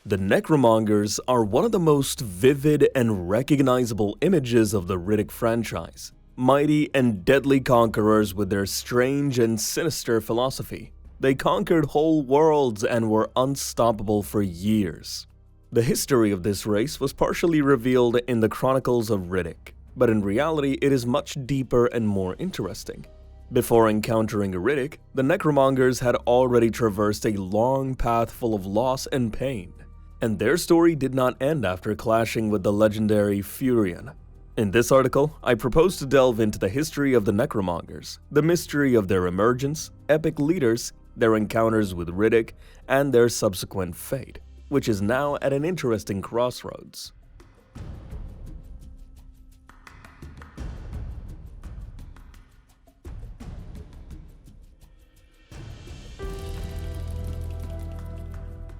The Necromongers are one of the most vivid and recognizable images of the Riddick franchise. Mighty and deadly conquerors with their strange and sinister philosophy. They conquered whole worlds and were unstoppable for years. The history of this race was partially revealed in the Chronicles of Riddick, but in reality it is much deeper and more interesting. Before encountering Riddick, the Necromongers had already traversed a long path full of loss and pain. And their story did not end after clashing with the legendary Furion. In this article, I propose to delve into the history of the Necromongers, the mystery of their emergence, epic leaders, their encounters with Riddick, and their subsequent fate, which is now at an interesting crossroads.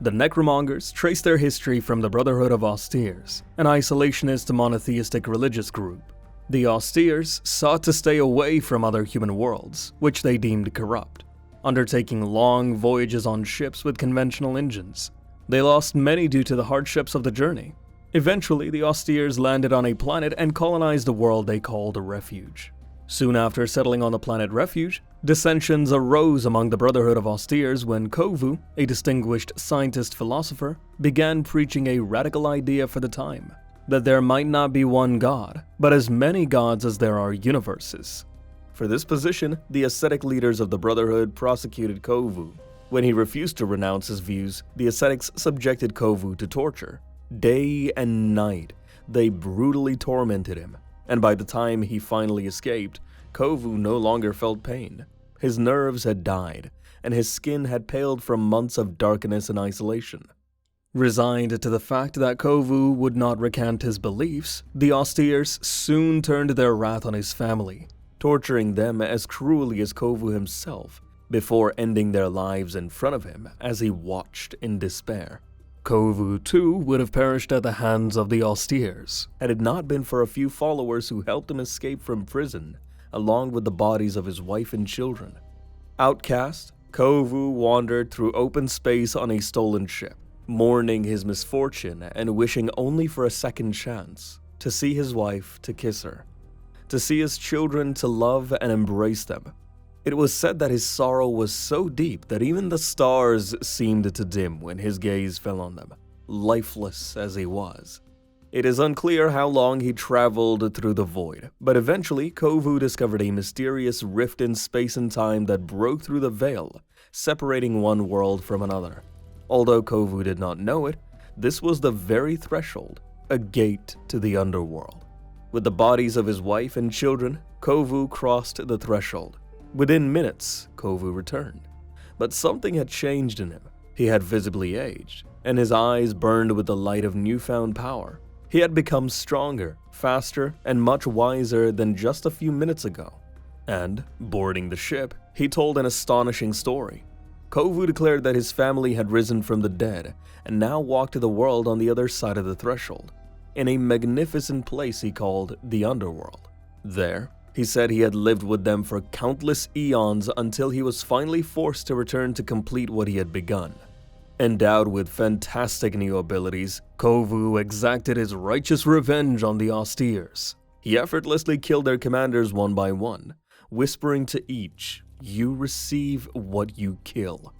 The Necromongers trace their history from the Brotherhood of Austeres, an isolationist monotheistic religious group. The Austeres sought to stay away from other human worlds, which they deemed corrupt, undertaking long voyages on ships with conventional engines. They lost many due to the hardships of the journey. Eventually, the Austeres landed on a planet and colonized a world they called Refuge. Soon after settling on the planet Refuge, dissensions arose among the Brotherhood of Austeres when Kovu, a distinguished scientist-philosopher, began preaching a radical idea for the time, that there might not be one god, but as many gods as there are universes. For this position, the ascetic leaders of the Brotherhood prosecuted Kovu. When he refused to renounce his views, the ascetics subjected Kovu to torture. Day and night, they brutally tormented him. And by the time he finally escaped, Kovu no longer felt pain. His nerves had died, and his skin had paled from months of darkness and isolation. Resigned to the fact that Kovu would not recant his beliefs, the Austeres soon turned their wrath on his family, torturing them as cruelly as Kovu himself, before ending their lives in front of him as he watched in despair. Kovu too would have perished at the hands of the Austeres, had it not been for a few followers who helped him escape from prison, along with the bodies of his wife and children. Outcast, Kovu wandered through open space on a stolen ship, mourning his misfortune and wishing only for a second chance, to see his wife, to kiss her, to see his children, to love and embrace them. It was said that his sorrow was so deep that even the stars seemed to dim when his gaze fell on them, lifeless as he was. It is unclear how long he traveled through the void, but eventually Kovu discovered a mysterious rift in space and time that broke through the veil, separating one world from another. Although Kovu did not know it, this was the very threshold, a gate to the underworld. With the bodies of his wife and children, Kovu crossed the threshold. Within minutes, Kovu returned. But something had changed in him. He had visibly aged, and his eyes burned with the light of newfound power. He had become stronger, faster, and much wiser than just a few minutes ago. And, boarding the ship, he told an astonishing story. Kovu declared that his family had risen from the dead and now walked the world on the other side of the threshold, in a magnificent place he called the Underworld. There, he said he had lived with them for countless eons until he was finally forced to return to complete what he had begun. Endowed with fantastic new abilities, Kovu exacted his righteous revenge on the Austeres. He effortlessly killed their commanders one by one, whispering to each, "You receive what you kill."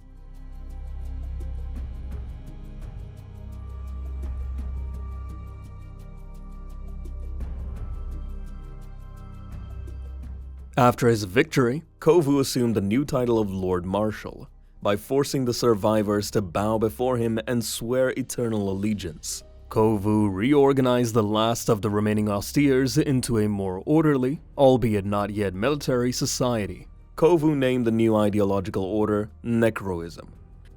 After his victory, Kovu assumed the new title of Lord Marshal by forcing the survivors to bow before him and swear eternal allegiance. Kovu reorganized the last of the remaining Austeres into a more orderly, albeit not yet military, society. Kovu named the new ideological order Necroism.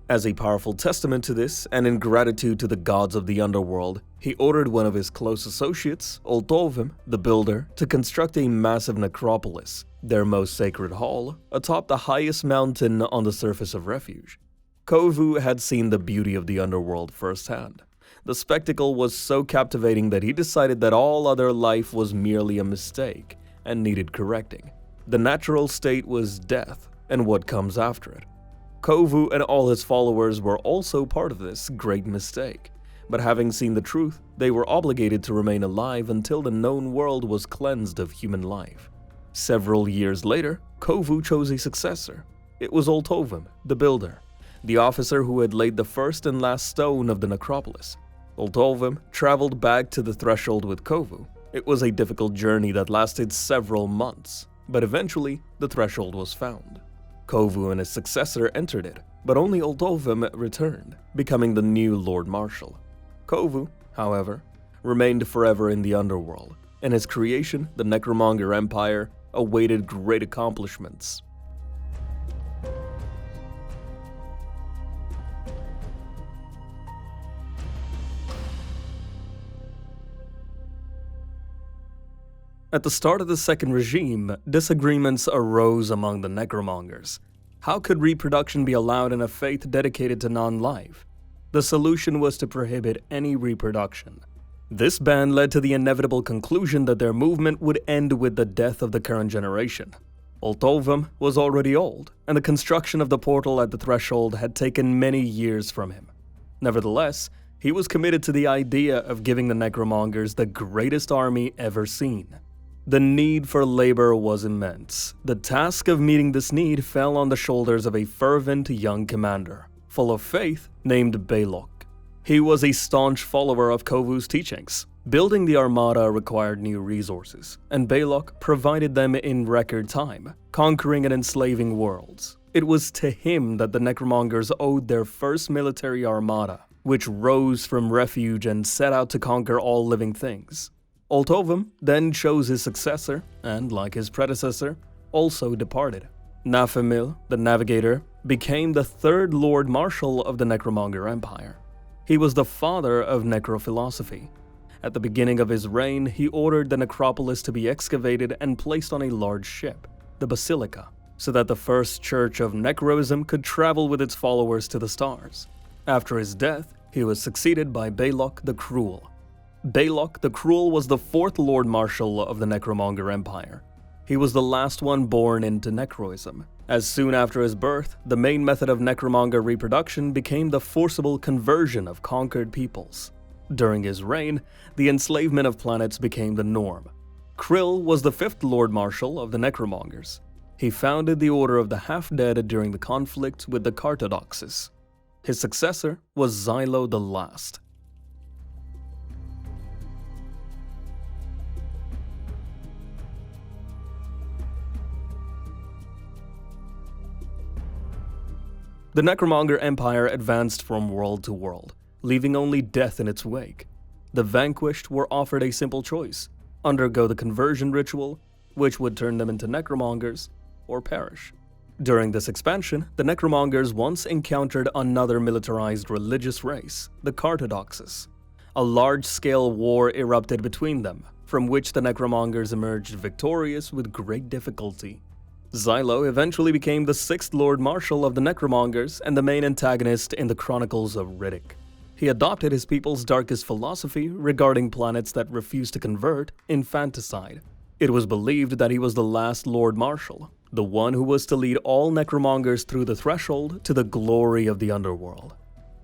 As a powerful testament to this, and in gratitude to the gods of the underworld, he ordered one of his close associates, Oltovim, the builder, to construct a massive necropolis, their most sacred hall, atop the highest mountain on the surface of Refuge. Kovu had seen the beauty of the underworld firsthand. The spectacle was so captivating that he decided that all other life was merely a mistake and needed correcting. The natural state was death, and what comes after it. Kovu and all his followers were also part of this great mistake, but having seen the truth, they were obligated to remain alive until the known world was cleansed of human life. Several years later, Kovu chose a successor. It was Oltovim, the builder, the officer who had laid the first and last stone of the necropolis. Oltovim traveled back to the threshold with Kovu. It was a difficult journey that lasted several months, but eventually the threshold was found. Kovu and his successor entered it, but only Oltovim returned, becoming the new Lord Marshal. Kovu, however, remained forever in the underworld, and his creation, the Necromonger Empire, awaited great accomplishments. At the start of the Second Regime, disagreements arose among the Necromongers. How could reproduction be allowed in a faith dedicated to non-life? The solution was to prohibit any reproduction. This ban led to the inevitable conclusion that their movement would end with the death of the current generation. Oltovim was already old, and the construction of the portal at the threshold had taken many years from him. Nevertheless, he was committed to the idea of giving the Necromongers the greatest army ever seen. The need for labor was immense. The task of meeting this need fell on the shoulders of a fervent young commander, full of faith, named Balok. He was a staunch follower of Kovu's teachings. Building the armada required new resources, and Balok provided them in record time, conquering and enslaving worlds. It was to him that the Necromongers owed their first military armada, which rose from refuge and set out to conquer all living things. Oltovim then chose his successor, and like his predecessor, also departed. Nafemil, the Navigator, became the third Lord Marshal of the Necromonger Empire. He was the father of necrophilosophy. At the beginning of his reign, he ordered the necropolis to be excavated and placed on a large ship, the Basilica, so that the first church of necroism could travel with its followers to the stars. After his death, he was succeeded by Balok the Cruel. Balok the Cruel was the fourth Lord Marshal of the Necromonger Empire. He was the last one born into necroism, as soon after his birth, the main method of necromonger reproduction became the forcible conversion of conquered peoples. During his reign, the enslavement of planets became the norm. Krill was the fifth Lord Marshal of the Necromongers. He founded the Order of the Half-Dead during the conflict with the Cartodoxes. His successor was Xylo the Last. The Necromonger Empire advanced from world to world, leaving only death in its wake. The vanquished were offered a simple choice: undergo the conversion ritual, which would turn them into Necromongers, or perish. During this expansion, the Necromongers once encountered another militarized religious race, the Cartodoxes. A large-scale war erupted between them, from which the Necromongers emerged victorious with great difficulty. Xylo eventually became the sixth Lord Marshal of the Necromongers and the main antagonist in the Chronicles of Riddick. He adopted his people's darkest philosophy regarding planets that refused to convert, infanticide. It was believed that he was the last Lord Marshal, the one who was to lead all Necromongers through the threshold to the glory of the underworld.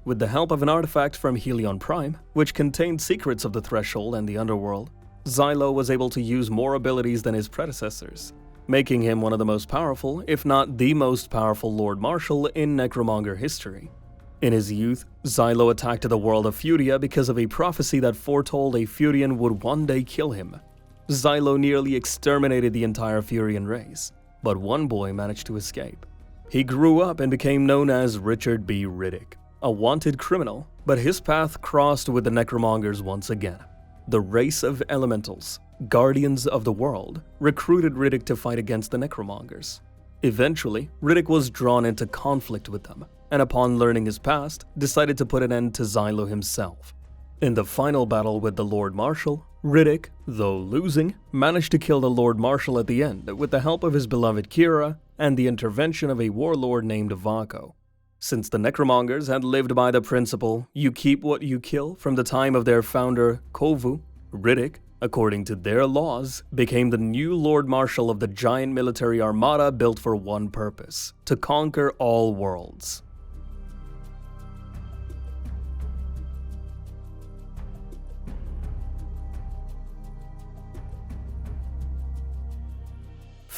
With the help of an artifact from Helion Prime, which contained secrets of the threshold and the underworld, Xylo was able to use more abilities than his predecessors, making him one of the most powerful, if not the most powerful Lord Marshal in Necromonger history. In his youth, Xylo attacked the world of Furia because of a prophecy that foretold a Furian would one day kill him. Xylo nearly exterminated the entire Furian race, but one boy managed to escape. He grew up and became known as Richard B. Riddick, a wanted criminal, but his path crossed with the Necromongers once again. The race of elementals, guardians of the world, recruited Riddick to fight against the Necromongers. Eventually, Riddick was drawn into conflict with them, and upon learning his past, decided to put an end to Xylo himself. In the final battle with the Lord Marshal, Riddick, though losing, managed to kill the Lord Marshal at the end with the help of his beloved Kira and the intervention of a warlord named Vako. Since the Necromongers had lived by the principle, you keep what you kill from the time of their founder, Kovu, Riddick, according to their laws, became the new Lord Marshal of the giant military armada built for one purpose: to conquer all worlds.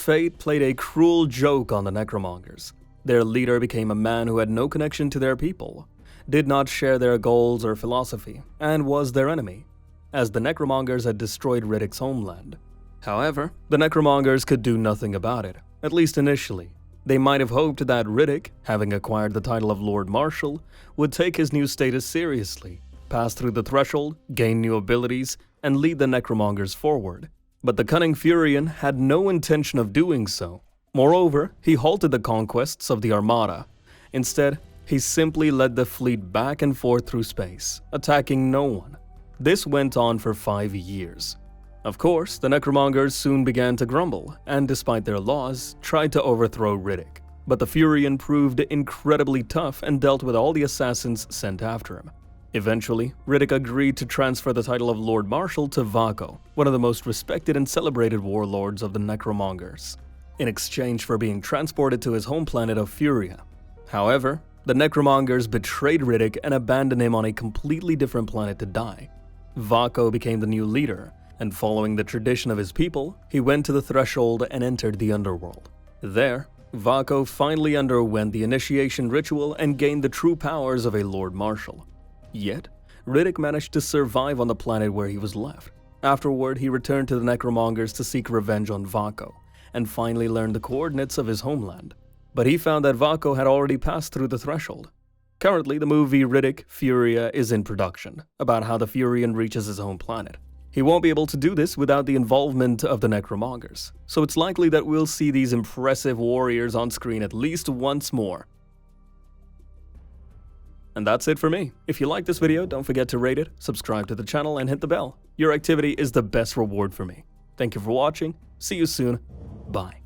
fate played a cruel joke on the Necromongers. Their leader became a man who had no connection to their people, did not share their goals or philosophy, and was their enemy, as the Necromongers had destroyed Riddick's homeland. However, the Necromongers could do nothing about it, at least initially. They might have hoped that Riddick, having acquired the title of Lord Marshal, would take his new status seriously, pass through the threshold, gain new abilities, and lead the Necromongers forward. But the cunning Furian had no intention of doing so. Moreover, he halted the conquests of the Armada. Instead, he simply led the fleet back and forth through space, attacking no one. This went on for 5 years. Of course, the Necromongers soon began to grumble, and despite their laws, tried to overthrow Riddick. But the Furian proved incredibly tough and dealt with all the assassins sent after him. Eventually, Riddick agreed to transfer the title of Lord Marshal to Vako, one of the most respected and celebrated warlords of the Necromongers, in exchange for being transported to his home planet of Furia. However, the Necromongers betrayed Riddick and abandoned him on a completely different planet to die. Vako became the new leader, and following the tradition of his people, he went to the threshold and entered the underworld. There, Vako finally underwent the initiation ritual and gained the true powers of a Lord Marshal. Yet, Riddick managed to survive on the planet where he was left. Afterward, he returned to the Necromongers to seek revenge on Vako, and finally learned the coordinates of his homeland. But he found that Vako had already passed through the threshold. Currently, the movie Riddick, Furia is in production, about how the Furian reaches his home planet. He won't be able to do this without the involvement of the Necromongers, so it's likely that we'll see these impressive warriors on screen at least once more. And that's it for me. If you like this video, don't forget to rate it, subscribe to the channel, and hit the bell. Your activity is the best reward for me. Thank you for watching. See you soon. Bye.